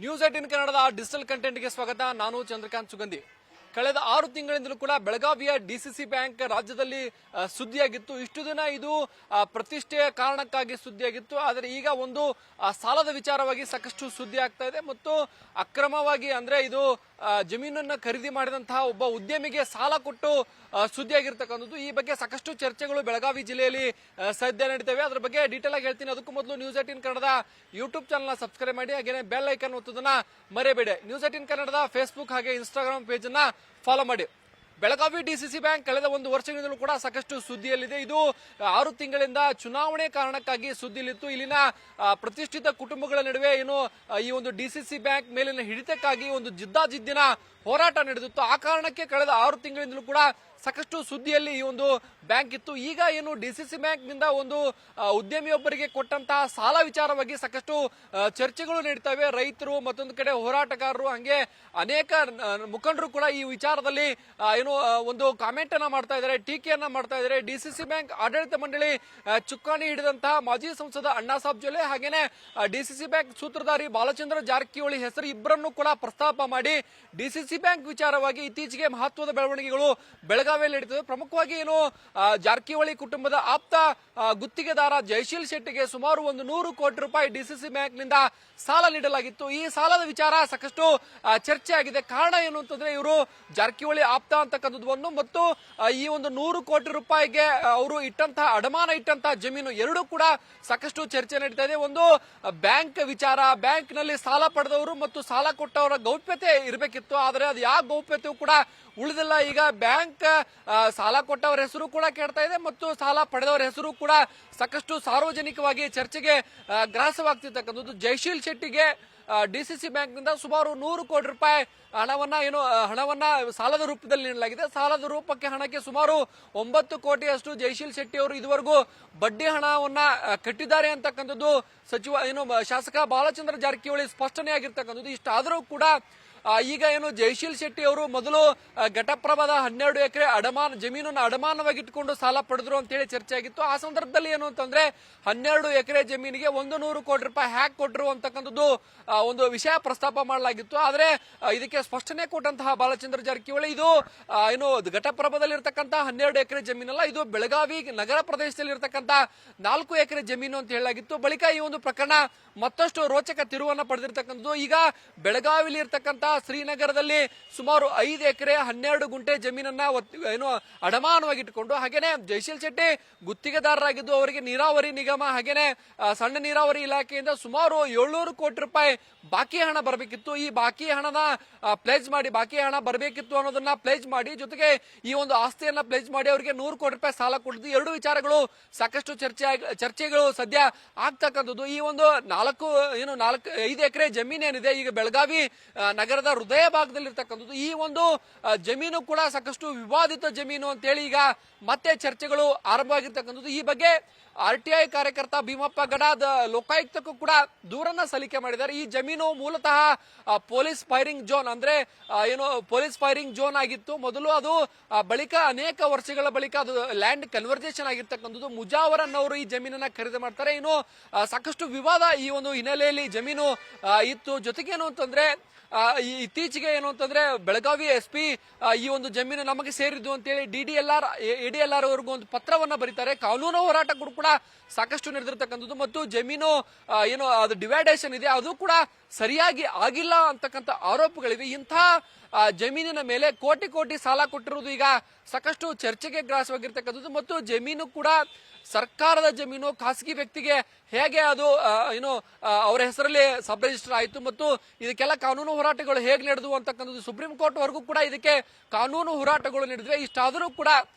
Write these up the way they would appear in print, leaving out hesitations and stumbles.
News18 ಕನ್ನಡದ digital ಕಂಟೆಂಟ್ಗೆ ಸ್ವಾಗತ. ನಾನು ಚಂದ್ರಕಾಂತ್ ಸುಗಂಧಿ. ಕಳೆದ 6 ತಿಂಗಳಿಂದಲೂ ಕೂಡ ಬೆಳಗಾವಿಯ ಡಿಸಿಸಿ ಬ್ಯಾಂಕ್ ರಾಜ್ಯದಲ್ಲಿ ಸುದ್ದಿಯಾಗಿತ್ತು. ಇಷ್ಟು ದಿನ ಇದು ಪ್ರತಿಷ್ಠೆಯ ಕಾರಣಕ್ಕಾಗಿ ಸುದ್ದಿಯಾಗಿತ್ತು. ಆದರೆ ಈಗ ಒಂದು ಸಾಲದ ವಿಚಾರವಾಗಿ ಸಾಕಷ್ಟು ಸುದ್ದಿ ಆಗ್ತಾ ಇದೆ ಮತ್ತು ಅಕ್ರಮವಾಗಿ ಅಂದ್ರೆ ಇದು ಜಮೀನನ್ನು ಖರೀದಿ ಮಾಡಿದಂತಹ ಒಬ್ಬ ಉದ್ಯಮಿಗೆ ಸಾಲ ಕೊಟ್ಟು ಸುದ್ದಿಯಾಗಿರ್ತಕ್ಕಂಥದ್ದು. ಈ ಬಗ್ಗೆ ಸಾಕಷ್ಟು ಚರ್ಚೆಗಳು ಬೆಳಗಾವಿ ಜಿಲ್ಲೆಯಲ್ಲಿ ಸದ್ಯ ನಡೀತವೆ. ಅದ್ರ ಬಗ್ಗೆ ಡೀಟೇಲ್ ಆಗಿ ಹೇಳ್ತೀನಿ. ಅದಕ್ಕೂ ಮೊದಲು ನ್ಯೂಸ್18 ಕನ್ನಡದ ಯೂಟ್ಯೂಬ್ ಚಾನಲ್ ಸಬ್ಸ್ಕ್ರೈಬ್ ಮಾಡಿ, ಹಾಗೇನೆ ಬೆಲ್ ಐಕನ್ ಒತ್ತೋದನ್ನ ಮರೆಯಬೇಡಿ. ನ್ಯೂಸ್18 ಕನ್ನಡದ ಫೇಸ್ಬುಕ್ ಹಾಗೆ ಇನ್ಸ್ಟಾಗ್ರಾಮ್ ಪೇಜ್ ಅನ್ನ ಫಾಲೋ ಮಾಡಿ. ಬೆಳಗಾವಿ ಡಿಸಿಸಿ ಬ್ಯಾಂಕ್ ಕಳೆದ ಒಂದು ವರ್ಷದಿಂದಲೂ ಕೂಡ ಸಾಕಷ್ಟು ಸುದ್ದಿಯಲ್ಲಿದೆ. ಇದು 6 ತಿಂಗಳಿಂದ ಚುನಾವಣೆ ಕಾರಣಕ್ಕಾಗಿ ಸುದ್ದಿಯಲ್ಲಿತ್ತು. ಇಲ್ಲಿನ ಪ್ರತಿಷ್ಠಿತ ಕುಟುಂಬಗಳ ನಡುವೆ ಏನು ಈ ಒಂದು ಡಿಸಿಸಿ ಬ್ಯಾಂಕ್ ಮೇಲಿನ ಹಿಡಿತಕ್ಕಾಗಿ ಒಂದು ಜಿದ್ದಾಜಿದ್ದಿನ ಹೋರಾಟ ನಡೆದಿತ್ತು. ಆ ಕಾರಣಕ್ಕೆ ಕಳೆದ 6 ತಿಂಗಳಿಂದಲೂ ಕೂಡ ಸಾಕಷ್ಟು ಸುದ್ದಿಯಲ್ಲಿ ಈ ಒಂದು ಬ್ಯಾಂಕ್ ಇತ್ತು. ಈಗ ಏನು ಡಿಸಿಸಿ ಬ್ಯಾಂಕ್ ನಿಂದ ಒಂದು ಉದ್ಯಮಿಯೊಬ್ಬರಿಗೆ ಕೊಟ್ಟಂತಹ ಸಾಲ ವಿಚಾರವಾಗಿ ಸಾಕಷ್ಟು ಚರ್ಚೆಗಳು ನಡೀತವೆ. ರೈತರು, ಮತ್ತೊಂದು ಕಡೆ ಹೋರಾಟಗಾರರು, ಹಂಗೆ ಅನೇಕ ಮುಖಂಡರು ಕೂಡ ಈ ವಿಚಾರದಲ್ಲಿ ಏನು ಒಂದು ಕಾಮೆಂಟ್ ಅನ್ನ ಮಾಡ್ತಾ ಇದ್ದಾರೆ, ಟೀಕೆಯನ್ನ ಮಾಡ್ತಾ ಇದ್ದಾರೆ. ಡಿಸಿಸಿ ಬ್ಯಾಂಕ್ ಆಡಳಿತ ಮಂಡಳಿ ಚುಕ್ಕಾಣಿ ಹಿಡಿದಂತಹ ಮಾಜಿ ಸಂಸದ ಅಣ್ಣಾಸಾಬ್ ಜೊಲ್ಲೆ ಹಾಗೇನೆ ಡಿಸಿಸಿ ಬ್ಯಾಂಕ್ ಸೂತ್ರಧಾರಿ ಬಾಲಚಂದ್ರ ಜಾರಕಿಹೊಳಿ ಹೆಸರು ಇಬ್ಬರನ್ನು ಕೂಡ ಪ್ರಸ್ತಾಪ ಮಾಡಿ ಡಿಸಿಸಿ ಬ್ಯಾಂಕ್ ವಿಚಾರವಾಗಿ ಇತ್ತೀಚೆಗೆ ಮಹತ್ವದ ಬೆಳವಣಿಗೆಗಳು ಬೆಳಗಾವಿಯಲ್ಲಿ ನಡೀತದೆ. ಪ್ರಮುಖವಾಗಿ ಏನು ಜಾರಕಿಹೊಳಿ ಕುಟುಂಬದ ಆಪ್ತ ಗುತ್ತಿಗೆದಾರ ಜಯಶೀಲ್ ಶೆಟ್ಟಿಗೆ ಸುಮಾರು 100 ಕೋಟಿ ರೂಪಾಯಿ ಡಿಸಿಸಿ ಬ್ಯಾಂಕ್ ನಿಂದ ಸಾಲ ನೀಡಲಾಗಿತ್ತು. ಈ ಸಾಲದ ವಿಚಾರ ಸಾಕಷ್ಟು ಚರ್ಚೆ ಆಗಿದೆ. ಕಾರಣ ಏನು ಅಂತಂದ್ರೆ ಇವರು ಜಾರಕಿಹೊಳಿ ಆಪ್ತ ಅಂತಕ್ಕಂಥದ್ದು ಒಂದು, ಮತ್ತು ಈ ಒಂದು 100 ಕೋಟಿ ರೂಪಾಯಿಗೆ ಅವರು ಅಡಮಾನ ಇಟ್ಟಂತಹ ಜಮೀನು ಎರಡೂ ಕೂಡ ಸಾಕಷ್ಟು ಚರ್ಚೆ ನಡೀತಾ ಇದೆ. ಒಂದು ಬ್ಯಾಂಕ್ ವಿಚಾರ, ಬ್ಯಾಂಕ್ ನಲ್ಲಿ ಸಾಲ ಪಡೆದವರು ಮತ್ತು ಸಾಲ ಕೊಟ್ಟವರ ಗೌಪ್ಯತೆ ಇರಬೇಕಿತ್ತು. ಆದರೆ ಅದು ಯಾವ ಗೌಪ್ಯತೆಯೂ ಕೂಡ ಉಳಿದಿಲ್ಲ. ಈಗ ಬ್ಯಾಂಕ್ ಸಾಲ ಕೊಟ್ಟವರ ಹೆಸರು ಕೂಡ ಕೇಳ್ತಾ ಇದೆ ಮತ್ತು ಸಾಲ ಪಡೆದವರ ಹೆಸರು ಕೂಡ ಸಾಕಷ್ಟು ಸಾರ್ವಜನಿಕವಾಗಿ ಚರ್ಚೆಗೆ ಗ್ರಾಸವಾಗ್ತಿರ್ತಕ್ಕಂಥದ್ದು. ಜಯಶೀಲ್ ಶೆಟ್ಟಿಗೆ ಡಿಸಿಸಿ ಬ್ಯಾಂಕ್ ನಿಂದ ಸುಮಾರು 100 ಕೋಟಿ ರೂಪಾಯಿ ಹಣವನ್ನ ಸಾಲದ ರೂಪದಲ್ಲಿ ನೀಡಲಾಗಿದೆ. ಸಾಲದ ಹಣಕ್ಕೆ ಸುಮಾರು 9 ಕೋಟಿಯಷ್ಟು ಜಯಶೀಲ್ ಶೆಟ್ಟಿ ಅವರು ಇದುವರೆಗೂ ಬಡ್ಡಿ ಹಣವನ್ನ ಕಟ್ಟಿದ್ದಾರೆ ಅಂತಕ್ಕಂಥದ್ದು ಶಾಸಕ ಬಾಲಚಂದ್ರ ಜಾರಕಿಹೊಳಿ ಸ್ಪಷ್ಟನೆ ಆಗಿರ್ತಕ್ಕಂಥದ್ದು. ಇಷ್ಟಾದರೂ ಕೂಡ ಈಗ ಏನು ಜಯಶೀಲ್ ಶೆಟ್ಟಿ ಅವರು ಮೊದಲು ಘಟಪ್ರಭಾದ 12 ಎಕರೆ ಜಮೀನನ್ನು ಅಡಮಾನವಾಗಿ ಇಟ್ಕೊಂಡು ಸಾಲ ಪಡೆದ್ರು ಅಂತ ಹೇಳಿ ಚರ್ಚೆ ಆಗಿತ್ತು. ಆ ಸಂದರ್ಭದಲ್ಲಿ ಏನು ಅಂತಂದ್ರೆ 12 ಎಕರೆ ಜಮೀನಿಗೆ 100 ಕೋಟಿ ರೂಪಾಯಿ ಹ್ಯಾಕ್ ಕೊಟ್ಟರು ಅಂತಕ್ಕಂಥದ್ದು ಒಂದು ವಿಷಯ ಪ್ರಸ್ತಾಪ ಮಾಡಲಾಗಿತ್ತು. ಆದ್ರೆ ಇದಕ್ಕೆ ಸ್ಪಷ್ಟನೆ ಕೊಟ್ಟಂತಹ ಬಾಲಚಂದ್ರ ಜಾರಕಿಹೊಳಿ ಇದು ಏನು ಘಟಪ್ರಭಾದಲ್ಲಿ ಇರತಕ್ಕಂತಹ 12 ಎಕರೆ ಜಮೀನಲ್ಲ, ಇದು ಬೆಳಗಾವಿ ನಗರ ಪ್ರದೇಶದಲ್ಲಿ ಇರತಕ್ಕಂತ 4 ಎಕರೆ ಜಮೀನು ಅಂತ ಹೇಳಲಾಗಿತ್ತು. ಬಳಿಕ ಈ ಒಂದು ಪ್ರಕರಣ ಮತ್ತಷ್ಟು ರೋಚಕ ತಿರುವನ್ನ ಪಡೆದಿರ್ತಕ್ಕಂಥದ್ದು. ಈಗ ಬೆಳಗಾವಿಲಿ ಇರತಕ್ಕಂತ ಶ್ರೀನಗರದಲ್ಲಿ ಸುಮಾರು 5 ಎಕರೆ 12 ಗುಂಟೆ ಜಮೀನನ್ನ ಏನು ಅಡಮಾನವಾಗಿ ಇಟ್ಟುಕೊಂಡು, ಹಾಗೇನೆ ಜಯಶೀಲ್ ಶೆಟ್ಟಿ ಗುತ್ತಿಗೆದಾರರಾಗಿದ್ದು ಅವರಿಗೆ ನೀರಾವರಿ ನಿಗಮ ಹಾಗೇನೆ ಸಣ್ಣ ನೀರಾವರಿ ಇಲಾಖೆಯಿಂದ ಸುಮಾರು 700 ಕೋಟಿ ರೂಪಾಯಿ ಬಾಕಿ ಹಣ ಬರಬೇಕಿತ್ತು. ಈ ಬಾಕಿ ಹಣನ ಪ್ಲೇಜ್ ಮಾಡಿ, ಬಾಕಿ ಹಣ ಬರಬೇಕಿತ್ತು ಅನ್ನೋದನ್ನ ಪ್ಲೇಜ್ ಮಾಡಿ, ಜೊತೆಗೆ ಈ ಒಂದು ಆಸ್ತಿಯನ್ನ ಪ್ಲೇಜ್ ಮಾಡಿ ಅವರಿಗೆ 100 ಕೋಟಿ ರೂಪಾಯಿ ಸಾಲ ಕೊಟ್ಟಿದ್ದು. ಎರಡು ವಿಚಾರಗಳು ಸಾಕಷ್ಟು ಚರ್ಚೆಗಳು ಸದ್ಯ ಆಗ್ತಕ್ಕಂಥದ್ದು. ಈ ಒಂದು 5 ಎಕರೆ ಜಮೀನೇನಿದೆ ಈಗ ಬೆಳಗಾವಿ ನಗರದ ಹೃದಯ ಭಾಗದಲ್ಲಿ ಇರ್ತಕ್ಕಂಥದ್ದು, ಈ ಒಂದು ಜಮೀನು ಕೂಡ ಸಾಕಷ್ಟು ವಿವಾದಿತ ಜಮೀನು ಅಂತ ಹೇಳಿ ಈಗ ಮತ್ತೆ ಚರ್ಚೆಗಳು ಆರಂಭ ಆಗಿರ್ತಕ್ಕಂಥದ್ದು. ಈ ಬಗ್ಗೆ RTI ಕಾರ್ಯಕರ್ತ ಭೀಮಪ್ಪ ಗಡಾದ್ ಲೋಕಾಯುಕ್ತಕ್ಕೂ ಕೂಡ ದೂರನ್ನ ಸಲ್ಲಿಕೆ ಮಾಡಿದ್ದಾರೆ. ಈ ಜಮೀನು ಮೂಲತಃ ಪೊಲೀಸ್ ಫೈರಿಂಗ್ ಝೋನ್ ಅಂದ್ರೆ ಪೊಲೀಸ್ ಫೈರಿಂಗ್ ಝೋನ್ ಆಗಿತ್ತು ಮೊದಲು. ಅದು ಬಳಿಕ ಅನೇಕ ವರ್ಷಗಳ ಬಳಿಕ ಅದು ಲ್ಯಾಂಡ್ ಕನ್ವರ್ಜೇಷನ್ ಆಗಿರ್ತಕ್ಕಂಥದ್ದು. ಮುಜಾವರ್ ಅನ್ನೋರು ಈ ಜಮೀನನ್ನ ಖರೀದಿ ಮಾಡ್ತಾರೆ. ಇನ್ನು ಸಾಕಷ್ಟು ವಿವಾದ ಈ ಒಂದು ಹಿನ್ನೆಲೆಯಲ್ಲಿ ಜಮೀನು ಇತ್ತು. ಜೊತೆಗೆ ಏನು ಅಂತಂದ್ರೆ ಇತ್ತೀಚೆಗೆ ಏನು ಅಂತಂದ್ರೆ ಬೆಳಗಾವಿ SP ಈ ಒಂದು ಜಮೀನು ನಮಗೆ ಸೇರಿದ್ದು ಅಂತೇಳಿ ADLR ಅವರಿಗೂ ಒಂದು ಪತ್ರವನ್ನ ಬರೀತಾರೆ. ಕಾನೂನು ಹೋರಾಟಗಳು ಕೂಡ ಸಾಕಷ್ಟು ನಡೆದಿರ್ತಕ್ಕಂಥದ್ದು ಮತ್ತು ಜಮೀನು ಏನು ಅದು ಡಿವೈಡೇಷನ್ ಇದೆ ಅದು ಕೂಡ ಸರಿಯಾಗಿ ಆಗಿಲ್ಲ ಅಂತಕ್ಕಂಥ ಆರೋಪಗಳಿವೆ. ಇಂಥ ಜಮೀನಿನ ಮೇಲೆ ಕೋಟಿ ಸಾಲ ಕೊಟ್ಟಿರುವುದು ಈಗ ಸಾಕಷ್ಟು ಚರ್ಚೆಗೆ ಗ್ರಾಸವಾಗಿರ್ತಕ್ಕಂಥದ್ದು. ಮತ್ತು ಜಮೀನು ಕೂಡ ಸರ್ಕಾರದ ಜಮೀನು ಖಾಸಗಿ ವ್ಯಕ್ತಿಗೆ ಹೇಗೆ ಅದು ಅವರ ಹೆಸರಲ್ಲಿ ಸಬ್ ರಿಜಿಸ್ಟರ್ ಆಯಿತು ಮತ್ತು ಇದಕ್ಕೆಲ್ಲ ಕಾನೂನು ಹೋರಾಟಗಳು ಹೇಗೆ ನಡೆದವು ಅಂತಕ್ಕಂಥದ್ದು ಸುಪ್ರೀಂ ಕೋರ್ಟ್ ವರೆಗೂ ಕೂಡ ಇದಕ್ಕೆ ಕಾನೂನು ಹೋರಾಟಗಳು ನಡೆದಿವೆ. ಇಷ್ಟಾದರೂ ಕೂಡ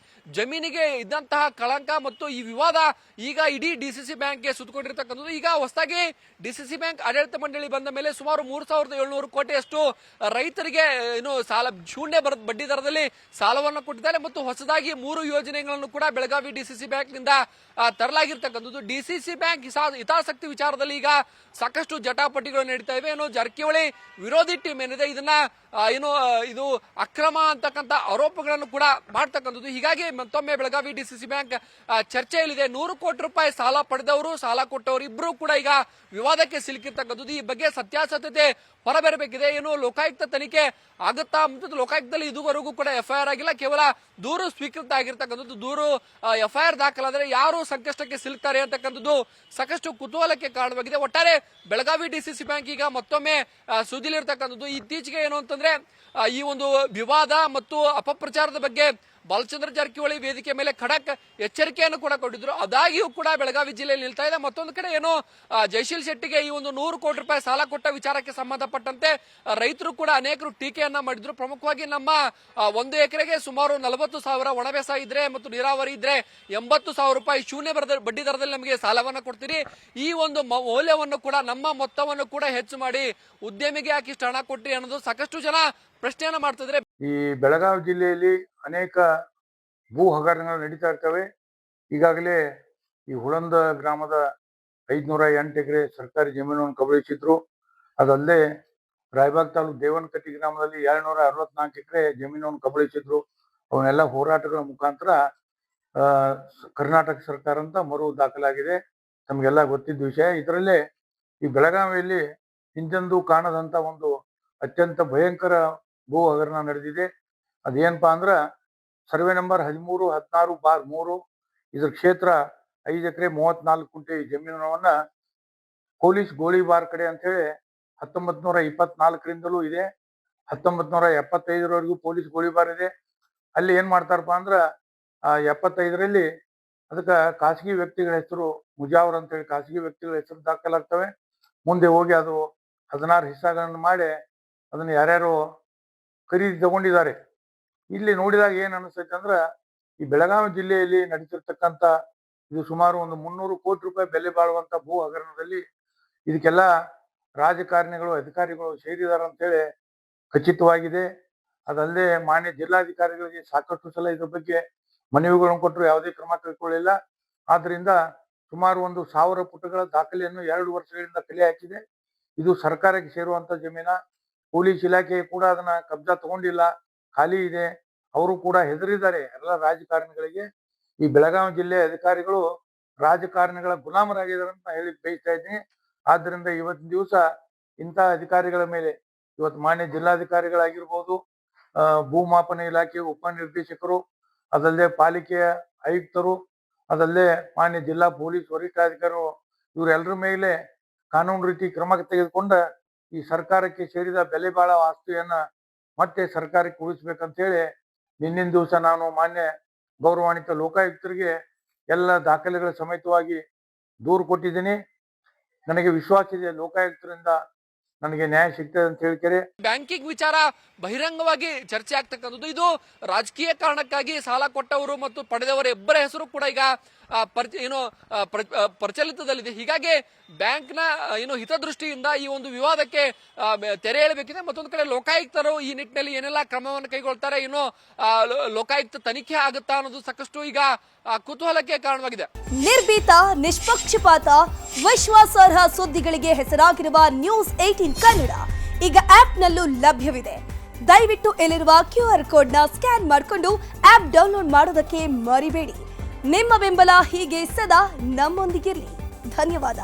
ಜಮೀನಿಗೆ ಇದ್ದಂತಹ ಕಳಂಕ ಮತ್ತು ಈ ವಿವಾದ ಈಗ ಇಡೀ ಡಿಸಿಸಿ ಬ್ಯಾಂಕ್ಗೆ ಸುತ್ತಕೊಂಡಿರ್ತಕ್ಕಂಥದ್ದು. ಈಗ ಹೊಸದಾಗಿ ಡಿಸಿಸಿ ಬ್ಯಾಂಕ್ ಆಡಳಿತ ಮಂಡಳಿ ಬಂದ ಮೇಲೆ ಸುಮಾರು 3700 ಕೋಟಿಯಷ್ಟು ರೈತರಿಗೆ ಸಾಲ ಶೂನ್ಯ ಬಡ್ಡಿ ದರದಲ್ಲಿ ಸಾಲವನ್ನು ಕೊಟ್ಟಿದ್ದಾರೆ ಮತ್ತು ಹೊಸದಾಗಿ 3 ಯೋಜನೆಗಳನ್ನು ಕೂಡ ಬೆಳಗಾವಿ ಡಿಸಿಸಿ ಬ್ಯಾಂಕ್ ನಿಂದ ತರಲಾಗಿರ್ತಕ್ಕಂಥದ್ದು. ಡಿಸಿಸಿ ಬ್ಯಾಂಕ್ ಹಿತಾಸಕ್ತಿ ವಿಚಾರದಲ್ಲಿ ಈಗ ಸಾಕಷ್ಟು ಜಟಾಪಟಿಗಳು ನಡೀತಾ ಇವೆ. ಜಾರಕಿಹೊಳಿ ವಿರೋಧಿ ಟೀಮ್ ಏನಿದೆ ಇದನ್ನ ಇದು ಅಕ್ರಮ ಅಂತಕ್ಕಂಥ ಆರೋಪಗಳನ್ನು ಕೂಡ ಮಾಡ್ತಕ್ಕಂಥದ್ದು. ಹೀಗಾಗಿ ಮತ್ತೊಮ್ಮೆ ಬೆಳಗಾವಿ ಡಿಸಿಸಿ ಬ್ಯಾಂಕ್ ಚರ್ಚೆಯಲ್ಲಿದೆ. 100 ಕೋಟಿ ರೂಪಾಯಿ ಸಾಲ ಪಡೆದವರು ಸಾಲ ಕೊಟ್ಟವರು ಇಬ್ಬರು ಕೂಡ ಈಗ ವಿವಾದಕ್ಕೆ ಸಿಲುಕಿರ್ತಕ್ಕಂಥದ್ದು. ಈ ಬಗ್ಗೆ ಸತ್ಯಾಸತ್ಯತೆ ಹೊರಬರಬೇಕಿದೆ. ಏನು ಲೋಕಾಯುಕ್ತ ತನಿಖೆ ಆಗುತ್ತಾ ಮತ್ತು ಲೋಕಾಯುಕ್ತದಲ್ಲಿ ಇದುವರೆಗೂ ಕೂಡ FIR ಆಗಿಲ್ಲ, ಕೇವಲ ದೂರು ಸ್ವೀಕೃತ ಆಗಿರ್ತಕ್ಕಂಥದ್ದು. ದೂರು FIR ದಾಖಲಾದರೆ ಯಾರು ಸಂಕಷ್ಟಕ್ಕೆ ಸಿಲುಕ್ತಾರೆ ಅಂತಕ್ಕಂಥದ್ದು ಸಾಕಷ್ಟು ಕುತೂಹಲಕ್ಕೆ ಕಾರಣವಾಗಿದೆ. ಒಟ್ಟಾರೆ ಬೆಳಗಾವಿ DCC ಬ್ಯಾಂಕ್ ಈಗ ಮತ್ತೊಮ್ಮೆ ಸುದ್ದಿಲಿರ್ತಕ್ಕಂಥದ್ದು. ಇತ್ತೀಚೆಗೆ ಏನು ಅಂತಂದ್ರೆ ಈ ಒಂದು ವಿವಾದ ಮತ್ತು ಅಪಪ್ರಚಾರದ ಬಗ್ಗೆ ಬಾಲಚಂದ್ರ ಜಾರಕಿಹೊಳಿ ವೇದಿಕೆ ಮೇಲೆ ಖಡಕ್ ಎಚ್ಚರಿಕೆಯನ್ನು ಕೂಡ ಕೊಟ್ಟಿದ್ರು. ಅದಾಗಿಯೂ ಕೂಡ ಬೆಳಗಾವಿ ಜಿಲ್ಲೆಯಲ್ಲಿ ನಿಲ್ತಾ ಇದೆ. ಮತ್ತೊಂದು ಕಡೆ ಏನು ಜಯಶೀಲ್ ಶೆಟ್ಟಿಗೆ ಈ ಒಂದು 100 ಕೋಟಿ ರೂಪಾಯಿ ಸಾಲ ಕೊಟ್ಟ ವಿಚಾರಕ್ಕೆ ಸಂಬಂಧಪಟ್ಟಂತೆ ರೈತರು ಕೂಡ ಅನೇಕರು ಟೀಕೆಯನ್ನ ಮಾಡಿದ್ರು. ಪ್ರಮುಖವಾಗಿ ನಮ್ಮ 1 ಎಕರೆಗೆ ಸುಮಾರು 40,000 ಒಣ ಬೇಸಾಯ ಇದ್ರೆ ಮತ್ತು ನೀರಾವರಿ ಇದ್ರೆ 80,000 ರೂಪಾಯಿ ಶೂನ್ಯ ಬಡ್ಡಿ ದರದಲ್ಲಿ ನಮಗೆ ಸಾಲವನ್ನ ಕೊಡ್ತೀರಿ. ಈ ಒಂದು ಮೌಲ್ಯವನ್ನು ಕೂಡ ನಮ್ಮ ಮೊತ್ತವನ್ನು ಕೂಡ ಹೆಚ್ಚು ಮಾಡಿ ಉದ್ಯಮಿಗೆ ಯಾಕೆ ಇಷ್ಟು ಹಣ ಕೊಟ್ರಿ ಅನ್ನೋದು ಸಾಕಷ್ಟು ಜನ ಪ್ರಶ್ನೆಯನ್ನ ಮಾಡ್ತಿದ್ರೆ. ಈ ಬೆಳಗಾವಿ ಜಿಲ್ಲೆಯಲ್ಲಿ ಅನೇಕ ಭೂ ಹಗರಣಗಳು ನಡೀತಾ ಇರ್ತವೆ. ಈಗಾಗಲೇ ಈ ಹುಳಂದ ಗ್ರಾಮದ 508 ಎಕರೆ ಸರ್ಕಾರಿ ಜಮೀನನ್ನು ಕಬಳಿಸಿದ್ರು. ಅದಲ್ಲದೆ ರಾಯಬಾಗ್ ತಾಲೂಕು ದೇವನಕಟ್ಟಿ ಗ್ರಾಮದಲ್ಲಿ 264 ಎಕರೆ ಜಮೀನನ್ನು ಕಬಳಿಸಿದ್ರು. ಅವನ್ನೆಲ್ಲ ಹೋರಾಟಗಳ ಮುಖಾಂತರ ಕರ್ನಾಟಕ ಸರ್ಕಾರ ಅಂತ ಮರು ದಾಖಲಾಗಿದೆ. ನಮಗೆಲ್ಲ ಗೊತ್ತಿದ್ದ ವಿಷಯ. ಇದರಲ್ಲೇ ಈ ಬೆಳಗಾವಿಯಲ್ಲಿ ಹಿಂದೆಂದೂ ಕಾಣದಂತ ಒಂದು ಅತ್ಯಂತ ಭಯಂಕರ ಭೂ ಹಗರಣ ನಡೆದಿದೆ. ಅದೇನಪ್ಪಾ ಅಂದ್ರ ಸರ್ವೆ ನಂಬರ್ 13/16/3 ಇದ್ರ ಕ್ಷೇತ್ರ 5 ಎಕರೆ 34 ಗುಂಟೆ ಜಮೀನನ್ನ ಪೊಲೀಸ್ ಗೋಳಿಬಾರ್ ಕಡೆ ಅಂತ ಹೇಳಿ 1924ರಿಂದಲೂ ಇದೆ, 1975ರವರೆಗೂ ಪೊಲೀಸ್ ಗೋಳಿಬಾರ್ ಇದೆ. ಅಲ್ಲಿ ಏನ್ ಮಾಡ್ತಾರಪ್ಪ ಅಂದ್ರ 75ರಲ್ಲಿ ಅದಕ್ಕೆ ಖಾಸಗಿ ವ್ಯಕ್ತಿಗಳ ಹೆಸರು ಮುಜಾವರ್ ಅಂತ ಹೇಳಿ ಖಾಸಗಿ ವ್ಯಕ್ತಿಗಳ ಹೆಸರು ದಾಖಲಾಗ್ತವೆ. ಮುಂದೆ ಹೋಗಿ ಅದು 16 ಹಿಸ್ಸಾಗಳನ್ನು ಮಾಡಿ ಅದನ್ನ ಯಾರ್ಯಾರು ಖರೀದಿ ತಗೊಂಡಿದ್ದಾರೆ. ಇಲ್ಲಿ ನೋಡಿದಾಗ ಏನ್ ಅನಿಸ್ತೈತೆ ಅಂದ್ರ ಈ ಬೆಳಗಾವಿ ಜಿಲ್ಲೆಯಲ್ಲಿ ನಡೀತಿರ್ತಕ್ಕಂಥ ಇದು ಸುಮಾರು ಒಂದು 300 ಕೋಟಿ ರೂಪಾಯಿ ಬೆಲೆ ಬಾಳುವಂತ ಭೂ ಹಗರಣದಲ್ಲಿ ಇದಕ್ಕೆಲ್ಲ ರಾಜಕಾರಣಿಗಳು ಅಧಿಕಾರಿಗಳು ಸೇರಿದಾರೆ ಅಂತೇಳಿ ಖಚಿತವಾಗಿದೆ. ಅದಲ್ಲದೆ ಮಾನ್ಯ ಜಿಲ್ಲಾಧಿಕಾರಿಗಳಿಗೆ ಸಾಕಷ್ಟು ಸಲ ಇದ್ರ ಬಗ್ಗೆ ಮನವಿಗಳನ್ನು ಕೊಟ್ಟರು, ಯಾವುದೇ ಕ್ರಮ ಕೈಗೊಳ್ಳಿಲ್ಲ. ಆದ್ರಿಂದ ಸುಮಾರು 1,000 ಪುಟಗಳ ದಾಖಲೆಯನ್ನು 2 ವರ್ಷಗಳಿಂದ ಕಲೆ ಹಾಕಿದೆ. ಇದು ಸರ್ಕಾರಕ್ಕೆ ಸೇರುವಂತ ಜಮೀನ. ಪೊಲೀಸ್ ಇಲಾಖೆ ಕೂಡ ಅದನ್ನ ಕಬ್ಜಾ ತಗೊಂಡಿಲ್ಲ, ಖಾಲಿ ಇದೆ. ಅವರು ಕೂಡ ಹೆದರಿದ್ದಾರೆ ಎಲ್ಲ ರಾಜಕಾರಣಿಗಳಿಗೆ. ಈ ಬೆಳಗಾವಿ ಜಿಲ್ಲೆ ಅಧಿಕಾರಿಗಳು ರಾಜಕಾರಣಿಗಳ ಗುಲಾಮರಾಗಿದ್ದಾರೆ ಅಂತ ಹೇಳಿ ಬಯಸ್ತಾ ಇದ್ದೀನಿ. ಆದ್ರಿಂದ ಇವತ್ತಿನ ದಿವಸ ಇಂಥ ಅಧಿಕಾರಿಗಳ ಮೇಲೆ ಇವತ್ತು ಮಾನ್ಯ ಜಿಲ್ಲಾಧಿಕಾರಿಗಳಾಗಿರ್ಬೋದು, ಭೂಮಾಪನ ಇಲಾಖೆ ಉಪನಿರ್ದೇಶಕರು, ಅದಲ್ಲದೆ ಪಾಲಿಕೆಯ ಆಯುಕ್ತರು, ಅದಲ್ಲದೆ ಮಾನ್ಯ ಜಿಲ್ಲಾ ಪೊಲೀಸ್ ವರಿಷ್ಠಾಧಿಕಾರಿಗಳು ಇವರೆಲ್ಲರ ಮೇಲೆ ಕಾನೂನು ರೀತಿ ಕ್ರಮ ತೆಗೆದುಕೊಂಡ ಈ ಸರ್ಕಾರಕ್ಕೆ ಸೇರಿದ ಬೆಲೆ ಬಾಳೋ ಆಸ್ತಿಯನ್ನ ಮತ್ತೆ ಸರ್ಕಾರಕ್ಕೆ ಉಳಿಸ್ಬೇಕಂತ ಹೇಳಿ ನಿನ್ನಿನ ದಿವಸ ನಾನು ಮಾನ್ಯ ಗೌರವಾನ್ವಿತ ಲೋಕಾಯುಕ್ತರಿಗೆ ಎಲ್ಲ ದಾಖಲೆಗಳ ಸಮೇತವಾಗಿ ದೂರು ಕೊಟ್ಟಿದ್ದೀನಿ. ನನಗೆ ವಿಶ್ವಾಸ ಇದೆ ಲೋಕಾಯುಕ್ತರಿಂದ ನನಗೆ ನ್ಯಾಯ ಸಿಗ್ತದೆ ಅಂತ ಹೇಳ್ತಾರೆ. ಬ್ಯಾಂಕಿಂಗ್ ವಿಚಾರ ಬಹಿರಂಗವಾಗಿ ಚರ್ಚೆ ಆಗ್ತಕ್ಕಂಥದ್ದು. ಇದು ರಾಜಕೀಯ ಕಾರಣಕ್ಕಾಗಿ ಸಾಲ ಕೊಟ್ಟವರು ಮತ್ತು ಪಡೆದವರ ಇಬ್ಬರ ಹೆಸರು ಕೂಡ ಈಗ ಪ್ರಚಲಿತದಲ್ಲಿದೆ. ಹೀಗಾಗಿ ಬ್ಯಾಂಕ್ನ ಹಿತದೃಷ್ಟಿಯಿಂದ ಈ ಒಂದು ವಿವಾದಕ್ಕೆ ತೆರೆ ಎಳಬೇಕಿದೆ. ಮತ್ತೊಂದು ಕಡೆ ಲೋಕಾಯುಕ್ತರು ಈ ನಿಟ್ಟಿನಲ್ಲಿ ಏನೆಲ್ಲ ಕ್ರಮವನ್ನು ಕೈಗೊಳ್ತಾರೆ, ಲೋಕಾಯುಕ್ತ ತನಿಖೆ ಆಗುತ್ತಾ ಅನ್ನೋದು ಸಾಕಷ್ಟು ಈಗ ಕುತೂಹಲಕ್ಕೆ ಕಾರಣವಾಗಿದೆ. ನಿರ್ಭೀತ, ನಿಷ್ಪಕ್ಷಪಾತ, ವಿಶ್ವಾಸಾರ್ಹ ಸುದ್ದಿಗಳಿಗೆ ಹೆಸರಾಗಿರುವ ನ್ಯೂಸ್ 18 ಕನ್ನಡ ಈಗ ಆಪ್ನಲ್ಲೂ ಲಭ್ಯವಿದೆ. ದಯವಿಟ್ಟು ಇಲ್ಲಿರುವ QR ಕೋಡ್ನ ಸ್ಕ್ಯಾನ್ ಮಾಡಿಕೊಂಡು ಆಪ್ ಡೌನ್ಲೋಡ್ ಮಾಡೋದಕ್ಕೆ ಮರಿಬೇಡಿ. ನಿಮ್ಮ ಬೆಂಬಲ ಹೀಗೆ ಸದಾ ನಮ್ಮೊಂದಿಗಿರಲಿ. ಧನ್ಯವಾದ.